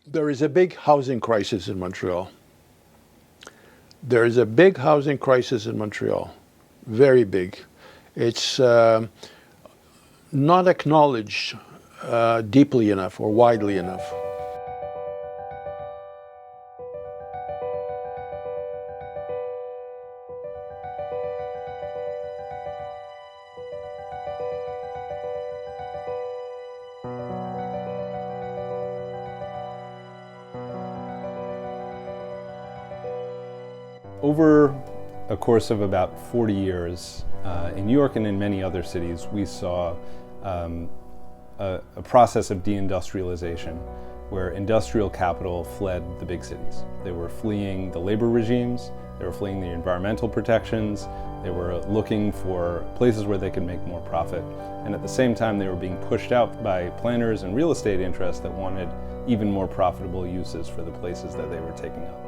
There is a big housing crisis in Montreal. There is a big housing crisis in Montreal, very big. It's not acknowledged deeply enough or widely enough. Over a course of about 40 years, in New York and in many other cities, we saw a process of deindustrialization where industrial capital fled the big cities. They were fleeing the labor regimes, they were fleeing the environmental protections, they were looking for places where they could make more profit. And at the same time, they were being pushed out by planners and real estate interests that wanted even more profitable uses for the places that they were taking up.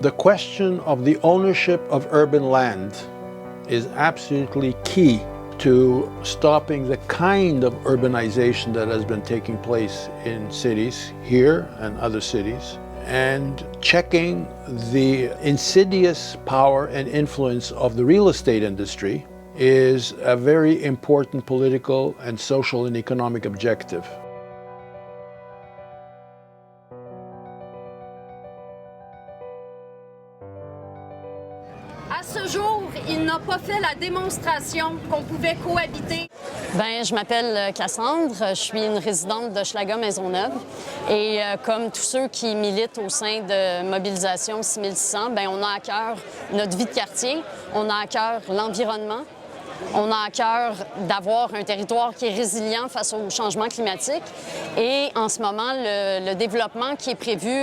The question of the ownership of urban land is absolutely key to stopping the kind of urbanization that has been taking place in cities here and other cities, and checking the insidious power and influence of the real estate industry is a very important political and social and economic objective. À ce jour, il n'a pas fait la démonstration qu'on pouvait cohabiter. Je m'appelle Cassandre, je suis une résidente de Schlager-Maisonneuve et comme tous ceux qui militent au sein de Mobilisation 6600, on a à cœur notre vie de quartier, on a à cœur l'environnement, on a à cœur d'avoir un territoire qui est résilient face au changement climatique et en ce moment, le développement qui est prévu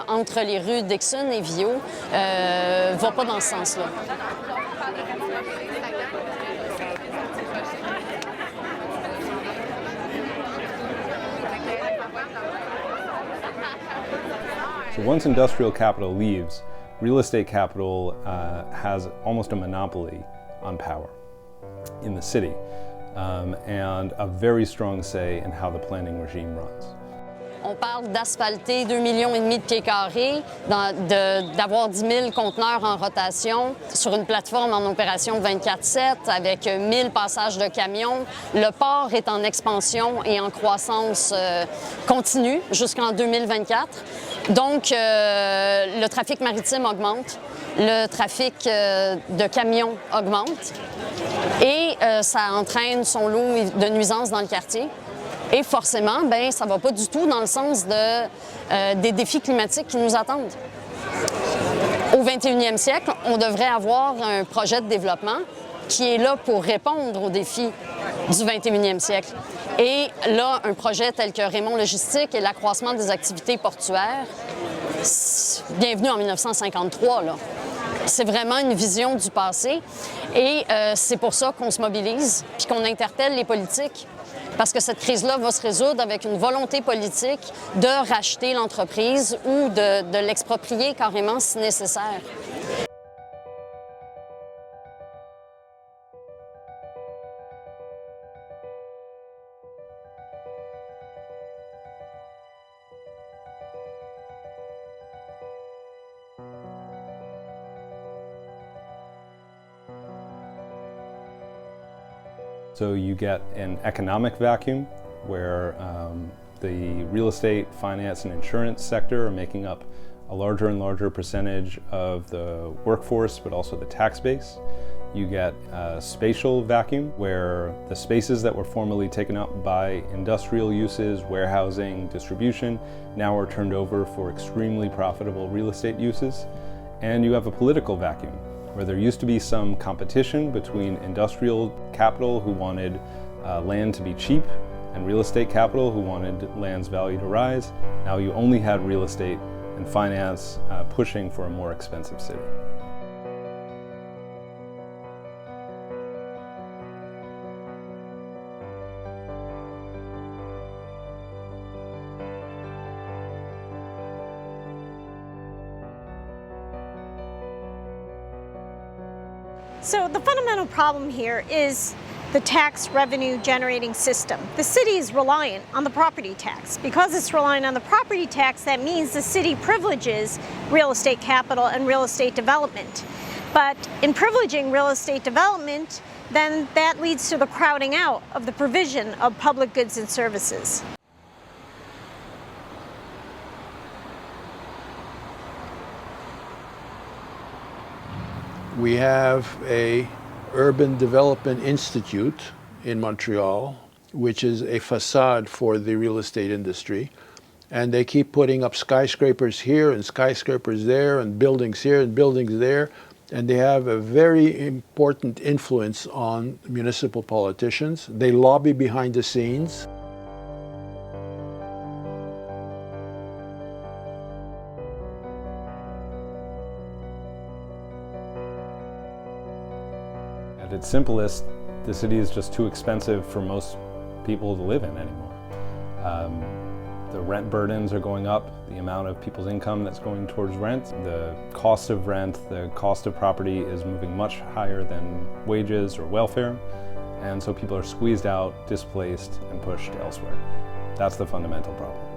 entre les rues Dixon et Viau va pas dans ce sens-là. So once industrial capital leaves, real estate capital has almost a monopoly on power in the city and a very strong say in how the planning regime runs. On parle d'asphalter 2,5 millions de pieds carrés, d'avoir 10 000 conteneurs en rotation sur une plateforme en opération 24/7 avec 1000 passages de camions. Le port est en expansion et en croissance continue jusqu'en 2024. Donc, le trafic maritime augmente, le trafic de camions augmente et ça entraîne son lot de nuisances dans le quartier. Et forcément, ça ne va pas du tout dans le sens des défis climatiques qui nous attendent. Au 21e siècle, on devrait avoir un projet de développement qui est là pour répondre aux défis du 21e siècle. Et là, un projet tel que Ray-Mont Logistiques et l'accroissement des activités portuaires, bienvenue en 1953, là. C'est vraiment une vision du passé et c'est pour ça qu'on se mobilise puis qu'on interpelle les politiques. Parce que cette crise-là va se résoudre avec une volonté politique de racheter l'entreprise ou de l'exproprier carrément si nécessaire. So you get an economic vacuum where the real estate, finance, and insurance sector are making up a larger and larger percentage of the workforce, but also the tax base. You get a spatial vacuum where the spaces that were formerly taken up by industrial uses, warehousing, distribution, now are turned over for extremely profitable real estate uses. And you have a political vacuum where there used to be some competition between industrial capital who wanted land to be cheap and real estate capital who wanted land's value to rise. Now you only had real estate and finance pushing for a more expensive city. So the fundamental problem here is the tax revenue generating system. The city is reliant on the property tax. Because it's reliant on the property tax, that means the city privileges real estate capital and real estate development. But in privileging real estate development, then that leads to the crowding out of the provision of public goods and services. We have a Urban Development Institute in Montreal, which is a facade for the real estate industry. And they keep putting up skyscrapers here and skyscrapers there and buildings here and buildings there. And they have a very important influence on municipal politicians. They lobby behind the scenes. At its simplest, the city is just too expensive for most people to live in anymore. The rent burdens are going up, the amount of people's income that's going towards rent, the cost of rent, the cost of property is moving much higher than wages or welfare, and so people are squeezed out, displaced, and pushed elsewhere. That's the fundamental problem.